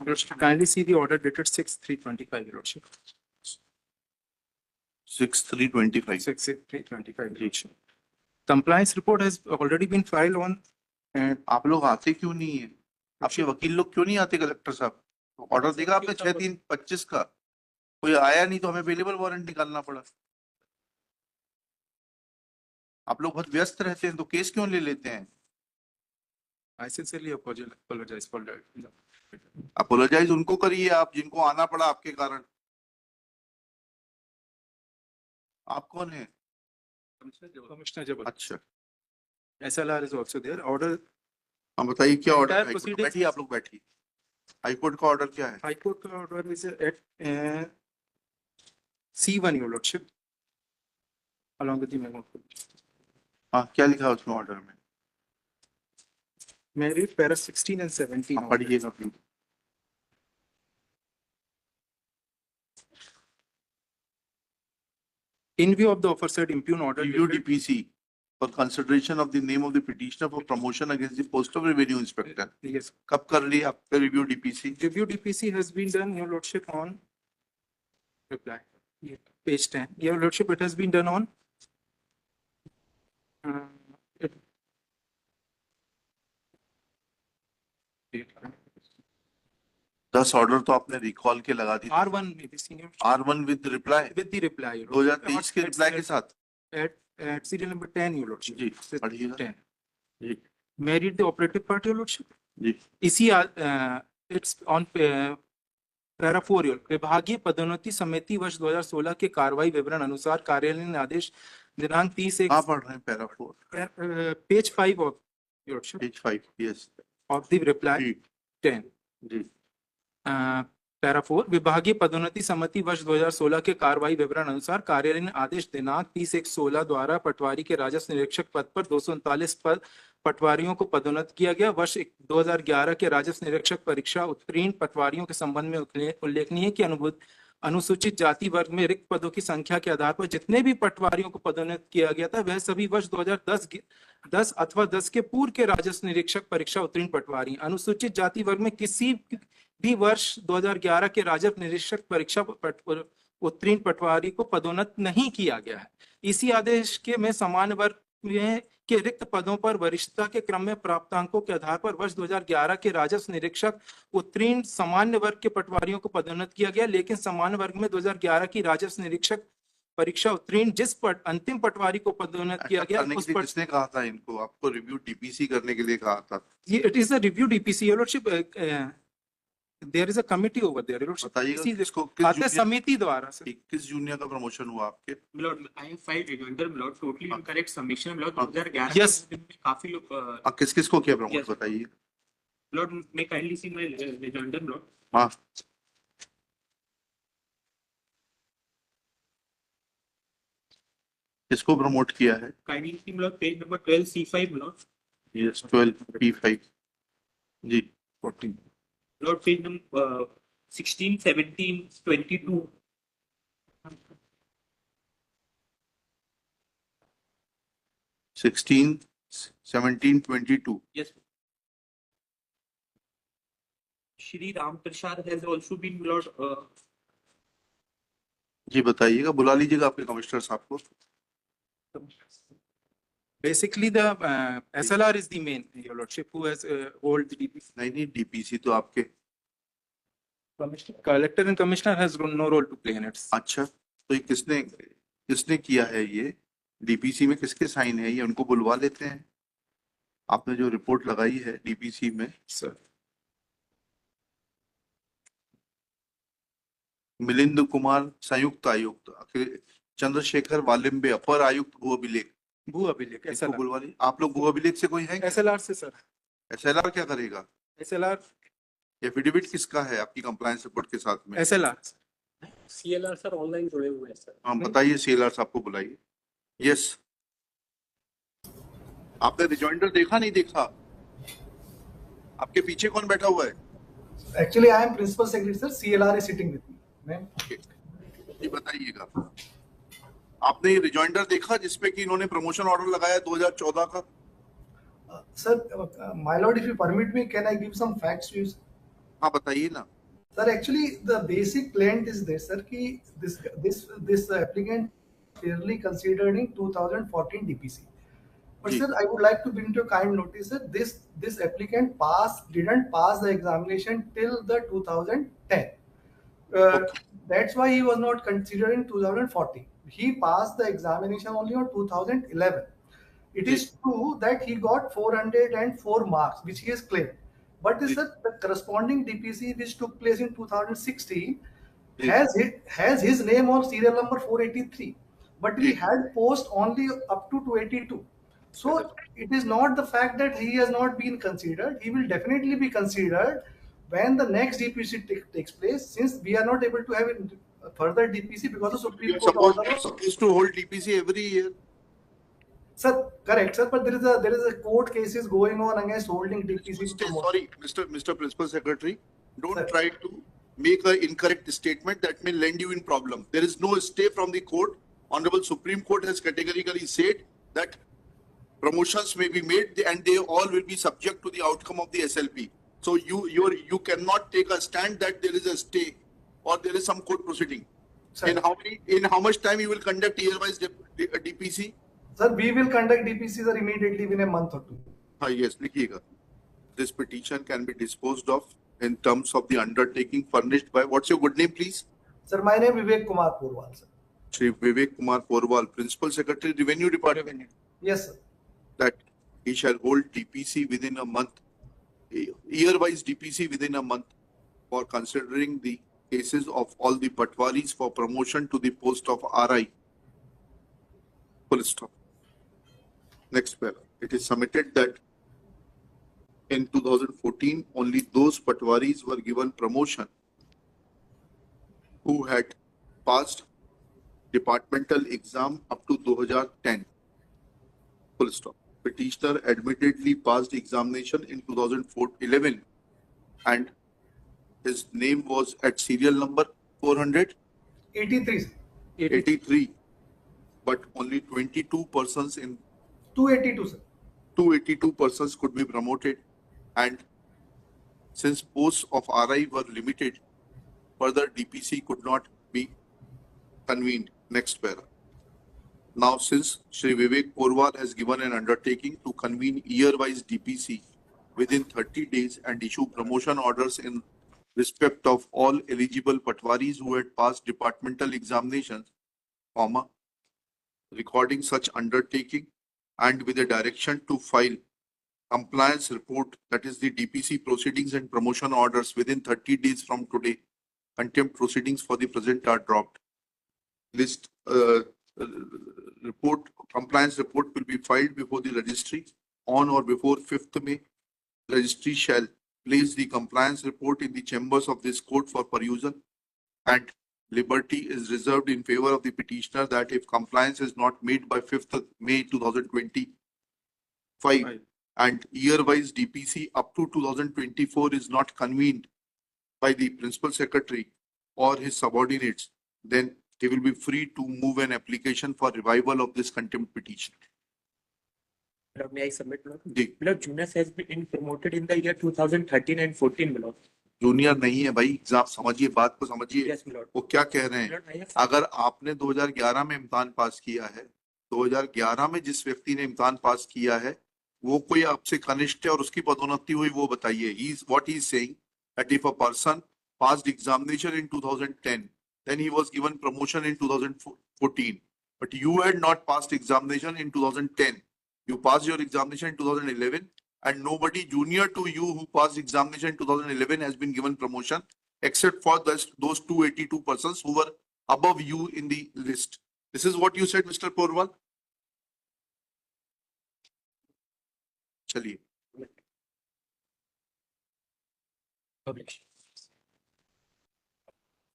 Lordship, kindly see the order dated 6/3/25, Your Lordship. 6/3/25. 6/3/25, Lordship. Compliance report has already been filed on. And आप लोग आते क्यों नहीं है? आपके वकील लोग क्यों नहीं आते कलेक्टर साहब? ऑर्डर देगा आपने 6/3/25 का, कोई आया नहीं तो हमें अवेलेबल वारंट निकालना पड़ा। आप लोग बहुत व्यस्त रहते हैं तो केस क्यों ले लेते हैं? I sincerely apologize for that. Apologize उनको करिए आप जिनको आना पड़ा आपके कारण। आप कौन है? Commissioner Jabal. अच्छा, SLR is also there. Order. हम बताइए क्या ऑर्डर Entire है? proceedings- बैठिए आप लोग बैठिए। हाईकोर्ट का ऑर्डर क्या है? High Court order is at C1, Your Lordship, along with the memo. हाँ, क्या लिखा है उसमें ऑर्डर में? May I read para 16 and 17? आप पढ़िएगा please. In view of the aforesaid impugned order. Review dated- DPC for consideration of the name of the petitioner for promotion against the post of revenue inspector. Yes. कब कर ली आपका review DPC? Review DPC has been done, Your Lordship, on reply. Page 10. Your Lordship, it has been done on it- 10 order तो आपने recall के लगा दी। R1 may be senior. R1 with reply With the reply. Your Lordship. 2023 के reply के साथ। At serial number 10, Your Lordship. जी, पढ़िएगा। 10. जी May I read the operative part, Your Lordship? जी इसी it's on para 4, विभागीय पदोन्नति समिति वर्ष 2016 के कार्रवाई विवरण अनुसार कार्यालय ने आदेश दिनांक 30/1 कहाँ पढ़ रहे हैं? Para 4 page 5 of Your Lordship, page 5 yes of the reply जी 10. जी पैरा 4, विभागीय पदोन्नति समिति वर्ष 2016 के कार्रवाई विवरण अनुसार कार्यालय ने आदेश दिनांक 30/1/16 द्वारा पटवारी के राजस्व निरीक्षक पद पर 239 पद पटवारियों को पदोन्नत किया गया। वर्ष 2011 के राजस्व निरीक्षक परीक्षा उत्तीर्ण पटवारियों के संबंध में उल्लेखनीय है कि अनुसूचित जाति वर्ग में रिक्त पदों की संख्या के आधार पर जितने भी पटवारियों को पदोन्नत किया गया था वह सभी वर्ष 2010 अथवा 10 के पूर्व के राजस्व निरीक्षक परीक्षा उत्तीर्ण पटवारी। अनुसूचित जाति वर्ग में किसी भी वर्ष 2011 के राजस्व निरीक्षक परीक्षा उत्तीर्ण पटवारी को पदोन्नत नहीं किया गया है। इसी आदेश के में सामान्य वर्ग में के रिक्त पदों पर वरिष्ठता के क्रम में प्राप्तांकों के आधार पर वर्ष 2011 के राजस्व निरीक्षक उत्तीर्ण सामान्य वर्ग के पटवारियों को पदोन्नत किया गया, लेकिन सामान्य वर्ग में 2011 की राजस्व निरीक्षक परीक्षा उत्तीर्ण जिस अंतिम पटवारी को पदोन्नत किया गया उस पर किसने कहा था इनको? आपको रिव्यू डीपीसी करने के लिए कहा था? It is a review DPC, your lordship. There is a committee over there, your lordship. बताइए इसको खाते समिति द्वारा सर किस जूनियर का प्रमोशन हुआ आपके? Lord, I have filed rejoinder, Lord, totally incorrect submission, Lord, 2011 Yes. में काफी लोग किस किस को किया प्रमोट Yes. बताइए। Lord, may kindly see my rejoinder, Lord. हाँ किसको प्रमोट किया है? Kindly see, Lord, page number 12C5, Lord. Yes 12P5 जी 14 Lord, page number 16, 17, 22. Sixteen 17 22 Yes. Shri Ram Prasad has also been, Lord, जी बताइएगा, बुला लीजिएगा आपके कमिश्नर साहब को। basically the SLR is the main, your lordship, who has hold the DPC. नहीं DPC तो आपके। Collector and commissioner has no role to play in it. अच्छा तो ये किसने किया है? ये डीपीसी में किसके साइन है? ये उनको बुलवा लेते हैं। आपने जो रिपोर्ट लगाई है डीपीसी में Sir. मिलिंद कुमार संयुक्त आयुक्त, चंद्रशेखर वालिम्बे अपर आयुक्त भू अभिलेख, भू अभिलेख इसको SLR. बुलवा ली। आप लोग भू अभिलेख से कोई है? SLR से सर। एसएलआर क्या करेगा? SLR एफिडेविट किसका है आपकी कंप्लायंस रिपोर्ट के साथ में? SLR CLR सर ऑनलाइन जुड़े हुए हैं सर। हाँ बताइए, सीएलआर साहब को बुलाइए। यस आपने रिजॉइंडर देखा नहीं देखा? आपके पीछे कौन बैठा हुआ है? Actually, I am principal secretary, sir. CLR is sitting with me. Ma'am. ये बताइएगा, आपने ये रिजॉइंडर देखा जिसपे कि इन्होंने प्रमोशन ऑर्डर लगाया 2014 का? Sir, my lord, if you permit me, can I give some facts to you? हाँ बताइए ना. Sir, actually, the basic plaint is this, sir, कि this applicant clearly considered in 2014 DPC. But जी. sir, I would like to bring to your kind notice that this applicant didn't pass the examination till the 2010. Okay. That's why he was not considered in 2014. He passed the examination only on 2011. It जी. is true that he got 404 marks, which he has claimed. But this, जी. sir, the corresponding DPC which took place in 2016 जी. has his name on serial number 483. But he जी. had post only up to 282. So Correct. it is not the fact that he has not been considered. He will definitely be considered when the next DPC takes place. Since we are not able to have a further DPC because of We Supreme are Court order. supposed to hold DPC every year. Sir, correct, sir. But there is a court cases going on against holding DPC promotion. Sorry, Mr. Principal Secretary, don't Sir. try to make an incorrect statement that may land you in problem. There is no stay from the court. Honorable Supreme Court has categorically said that promotions may be made and they all will be subject to the outcome of the SLP. So you cannot take a stand that there is a stay or there is some court proceeding. Sir. In how much time you will conduct year-wise DPC? Sir, we will conduct DPC, sir, immediately within a month or two. Yes, लिखिएगा. This petition can be disposed of in terms of the undertaking furnished by, what's your good name, please? Sir, my name is Vivek Kumar Purwal, sir. Shri Vivek Kumar Porwal, Principal Secretary, Revenue Department, Yes, sir. that he shall hold DPC within a month, year-wise DPC within a month, for considering the cases of all the patwaris for promotion to the post of RI. Full stop. Next paragraph. It is submitted that in 2014, only those patwaris were given promotion who had passed departmental exam up to 2010. Full stop. Petitioner admittedly passed examination in 2011 and his name was at serial number 83, sir. 483, but only 22 persons in 282, sir. 282 persons could be promoted, and since posts of RI were limited, further DPC could not be convened. Next para. Now, since Shri Vivek Porwal has given an undertaking to convene year-wise DPC within 30 days and issue promotion orders in respect of all eligible patwaris who had passed departmental examinations, recording such undertaking and with a direction to file compliance report, that is the DPC proceedings and promotion orders within 30 days from today, contempt proceedings for the present are dropped. List compliance report will be filed before the registry on or before 5th May. Registry shall place the compliance report in the chambers of this court for perusal, and liberty is reserved in favor of the petitioner that if compliance is not made by 5th May 2025 and year-wise DPC up to 2024 is not convened by the Principal Secretary or his subordinates, then he will be free to move an application for revival of this contempt petition. May I submit? जी. Jonas has been promoted in the year 2013 and 14. Junior नहीं है भाई, exam समझिए, बात को समझिए. Yes, my lord. वो क्या कह रहे हैं? अगर आपने 2011 में इम्तिहान पास किया है, 2011 में जिस व्यक्ति ने इम्तिहान पास किया है वो कोई आपसे कनिष्ठ है और उसकी पदोन्नति हुई, वो बताइए. What he is saying that if a person passed examination in 2010, then he was given promotion in 2014. But you had not passed examination in 2010. You passed your examination in 2011, and nobody junior to you who passed examination in 2011 has been given promotion, except for those 282 persons who were above you in the list. This is what you said, Mr. Porwal. चलिए. Publish.